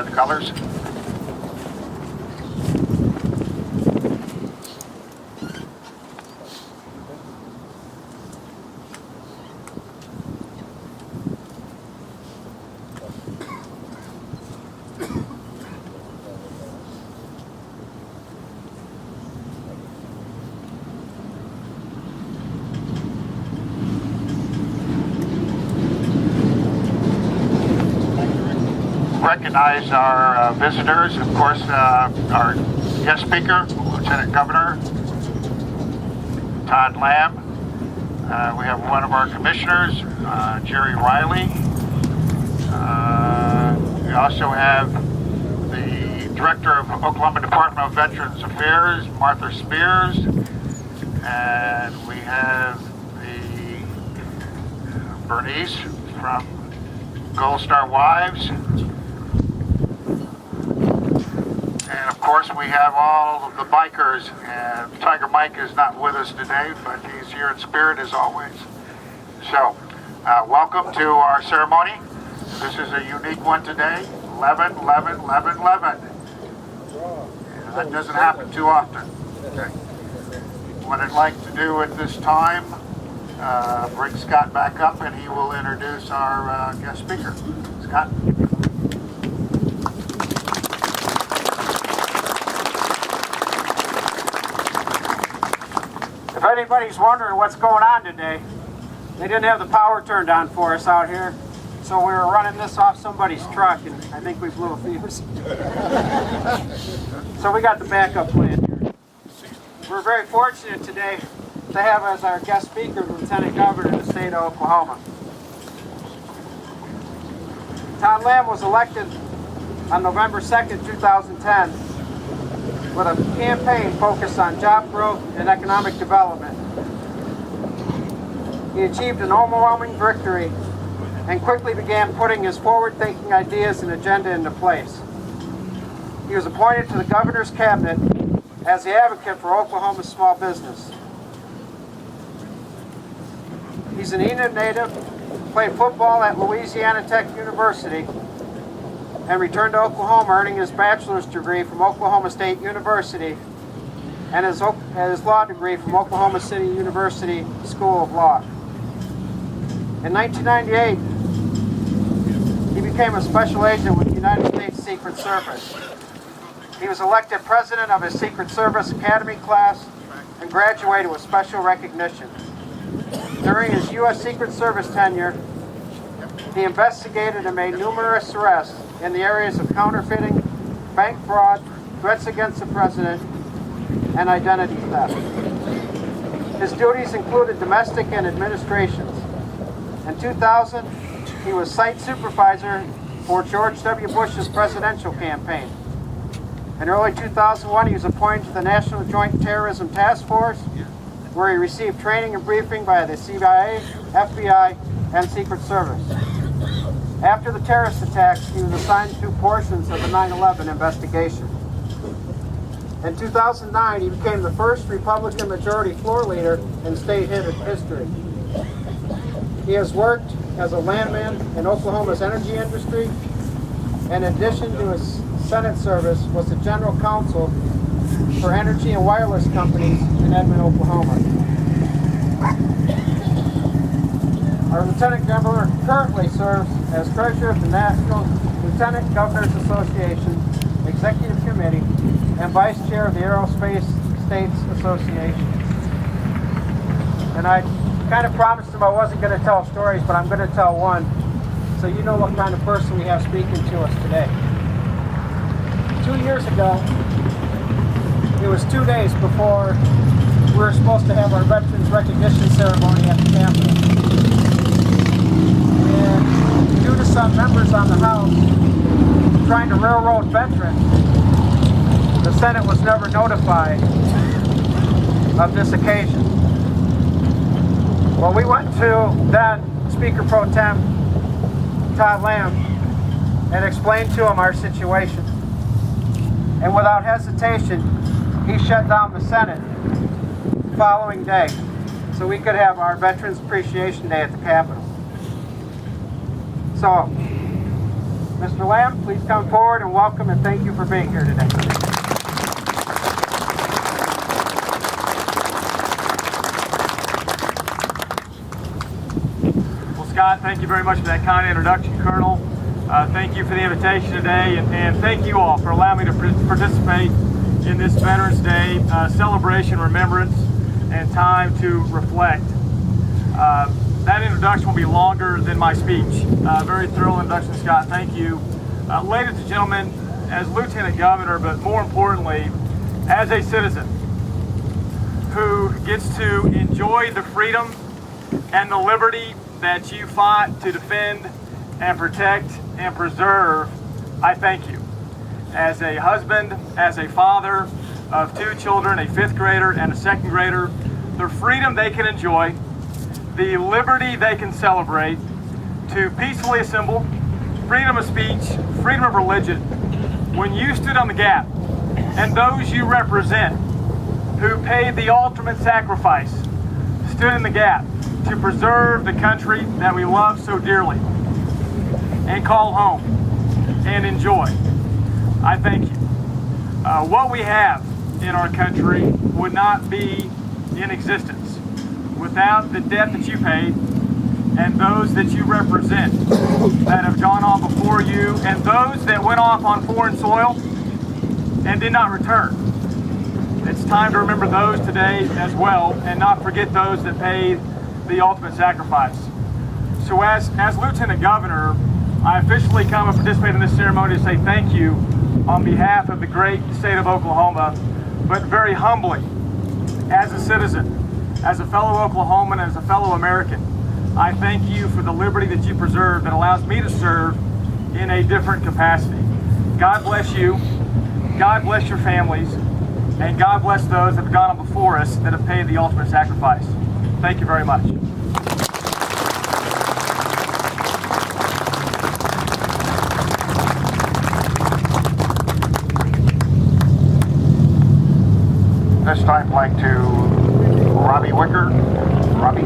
The colors. Recognize our visitors, of course, our guest speaker, Lieutenant Governor Todd Lamb. We have one of our commissioners, Jerry Riley. We also have the Director of Oklahoma Department of Veterans Affairs, Martha Spears. And we have the Bernice from Gold Star Wives. And of course we have all of the bikers, and Tiger Mike is not with us today, but he's here in spirit as always. So, welcome to our ceremony. This is a unique one today, 11-11-11-11. That doesn't happen too often. Okay. What I'd like to do at this time, bring Scott back up and he will introduce our guest speaker. Scott? If anybody's wondering what's going on today, they didn't have the power turned on for us out here, so we were running this off somebody's truck, and I think we blew a fuse. So we got the backup plan here. We're very fortunate today to have as our guest speaker the Lieutenant Governor of the state of Oklahoma. Todd Lamb was elected on November 2nd, 2010, with a campaign focused on job growth and economic development. He achieved an overwhelming victory and quickly began putting his forward-thinking ideas and agenda into place. He was appointed to the governor's cabinet as the advocate for Oklahoma's small business. He's an Enid native, played football at Louisiana Tech University, and returned to Oklahoma earning his bachelor's degree from Oklahoma State University and his law degree from Oklahoma City University School of Law. In 1998, he became a special agent with the United States Secret Service. He was elected president of his Secret Service Academy class and graduated with special recognition. During his U.S. Secret Service tenure, he investigated and made numerous arrests in the areas of counterfeiting, bank fraud, threats against the president, and identity theft. His duties included domestic and administrations. In 2000, he was site supervisor for George W. Bush's presidential campaign. In early 2001, he was appointed to the National Joint Terrorism Task Force, where he received training and briefing by the CIA, FBI, and Secret Service. After the terrorist attacks, he was assigned to portions of the 9/11 investigation. In 2009, he became the first Republican majority floor leader in state history. He has worked as a landman in Oklahoma's energy industry, and in addition to his Senate service, was the general counsel for energy and wireless companies in Edmond, Oklahoma. Our Lieutenant Governor currently serves as treasurer of the National Lieutenant Governors Association Executive Committee and vice chair of the Aerospace States Association. And I kind of promised him I wasn't going to tell stories, but I'm going to tell one, so you know what kind of person we have speaking to us today. 2 years ago, it was 2 days before we were supposed to have our Veterans Recognition Ceremony at the Capitol. And due to some members on the House trying to railroad veterans, the Senate was never notified of this occasion. Well, we went to then Speaker Pro Tem Todd Lamb and explained to him our situation. And without hesitation, he shut down the Senate the following day so we could have our Veterans Appreciation Day at the Capitol. So, Mr. Lamb, please come forward and welcome and thank you for being here today. Well, Scott, thank you very much for that kind introduction, Colonel. Thank you for the invitation today, and thank you all for allowing me to participate in this Veterans Day celebration, remembrance, and time to reflect. That introduction will be longer than my speech. Very thorough introduction, Scott. Thank you. Ladies and gentlemen, as Lieutenant Governor, but more importantly, as a citizen who gets to enjoy the freedom and the liberty that you fought to defend and protect and preserve, I thank you. As a husband, as a father of 2 children, a 5th grader and a 2nd grader, the freedom they can enjoy, the liberty they can celebrate, to peacefully assemble, freedom of speech, freedom of religion. When you stood on the gap, and those you represent who paid the ultimate sacrifice stood in the gap to preserve the country that we love so dearly and call home and enjoy, I thank you. What we have in our country would not be in existence without the debt that you paid and those that you represent that have gone on before you and those that went off on foreign soil and did not return. It's time to remember those today as well and not forget those that paid the ultimate sacrifice. So as Lieutenant Governor, I officially come and participate in this ceremony to say thank you on behalf of the great state of Oklahoma, but very humbly, as a citizen, as a fellow Oklahoman, as a fellow American, I thank you for the liberty that you preserve that allows me to serve in a different capacity. God bless you, God bless your families, and God bless those that have gone on before us that have paid the ultimate sacrifice. Thank you very much. This time, I'd like to Robbie Wicker. Robbie.